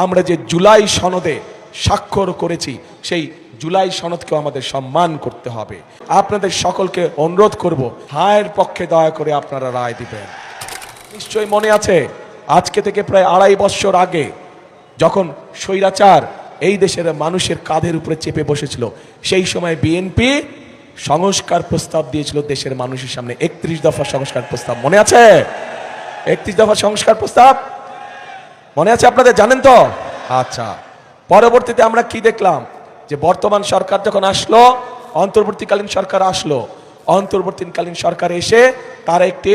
আমরা যে জুলাই সনদে স্বাক্ষর করেছি সেই জুলাই সনদকেও আমাদের সম্মান করতে হবে। আপনাদের সকলকে অনুরোধ করব, হায়ের পক্ষে দয়া করে আপনারা রায় দিবেন। নিশ্চয়ই মনে আছে, আজকে থেকে প্রায় 2.5 বছর আগে যখন স্বৈরাচার এই দেশের মানুষের কাঁধের উপরে চেপে বসেছিল, সেই সময় বিএনপি সংস্কার প্রস্তাব দিয়েছিল দেশের মানুষের সামনে। 31 দফা সংস্কার প্রস্তাব মনে আছে? 31 দফা সংস্কার প্রস্তাব মনে আছে আপনাদের? জানেন তো? আচ্ছা, পরবর্তীতে আমরা কি দেখলাম, যে বর্তমান সরকার যখন আসলো, অন্তর্বর্তীকালীন সরকার আসলো, অন্তর্বর্তীকালীন সরকার এসে তার একটি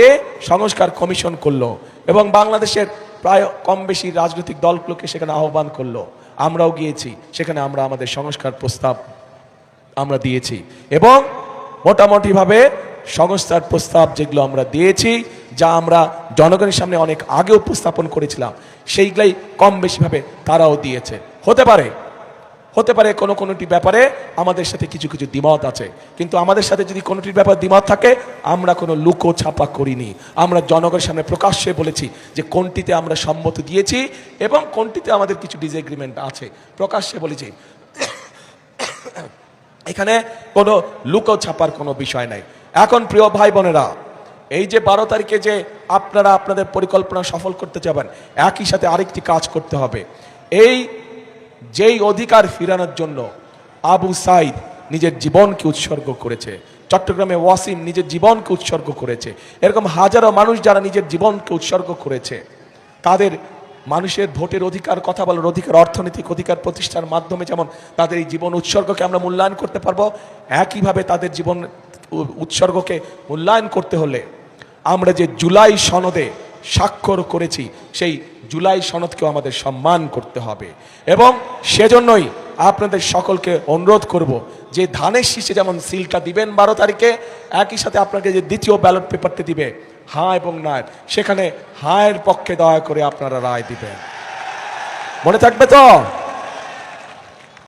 সংস্কার কমিশন করলো এবং বাংলাদেশের প্রায় কম বেশি রাজনৈতিক দলগুলোকে সেখানে আহ্বান করলো। আমরাও গিয়েছি সেখানে, আমরা আমাদের সংস্কার প্রস্তাব আমরা দিয়েছি এবং মোটামুটিভাবে সংস্কার প্রস্তাব যেগুলো আমরা দিয়েছি, যা আমরা জনগণের সামনে অনেক আগে উপস্থাপন করেছিলাম, সেইগুলাই কম বেশিভাবে তারাও দিয়েছে। হতে পারে কোনোটি ব্যাপারে আমাদের সাথে কিছু কিছু দ্বিমত আছে, কিন্তু আমাদের সাথে যদি কোনোটির ব্যাপারে দ্বিমত থাকে, আমরা কোনো লুকো ছাপা করিনি। আমরা জনগণের সামনে প্রকাশ্যে বলেছি যে কোনটিতে আমরা সম্মত দিয়েছি এবং কোনটিতে আমাদের কিছু ডিসএগ্রিমেন্ট আছে, প্রকাশ্যে বলেছি। এখানে কোনো লুকো ছাপার কোনো বিষয় নাই। এখন প্রিয় ভাই বোনেরা, এই যে 12 তারিখে যে আপনারা আপনাদের পরিকল্পনা সফল করতে যাবেন, একই সাথে আরেকটি কাজ করতে হবে। যেই অধিকার ফিরানোর জন্য আবু সাইদ নিজের জীবনকে উৎসর্গ করেছে, চট্টগ্রামে ওয়াসিম নিজের জীবনকে উৎসর্গ করেছে, এরকম হাজারো মানুষ যারা নিজের জীবনকে উৎসর্গ করেছে, তাদের মানুষের ভোটের অধিকার, কথা বলার অধিকার, অর্থনৈতিক অধিকার প্রতিষ্ঠার মাধ্যমে যেমন তাদের এই জীবন উৎসর্গকে আমরা মূল্যায়ন করতে পারবো, একইভাবে তাদের জীবন উৎসর্গকে মূল্যায়ন করতে হলে আমরা যে জুলাই সনদে স্বাক্ষর করেছি সেই জুলাই সনদকেও আমাদের সম্মান করতে হবে। এবং সেজন্যই আপনাদের সকলকে অনুরোধ করব যে ধানের শীষে যেমন সিলটা দিবেন 12 তারিখে, একই সাথে আপনাকে যে দ্বিতীয় ব্যালট পেপারটি দিবে হ্যাঁ এবং না, সেখানে হায়ের পক্ষে দয়া করে আপনারা রায় দিবেন। মনে থাকবে তো?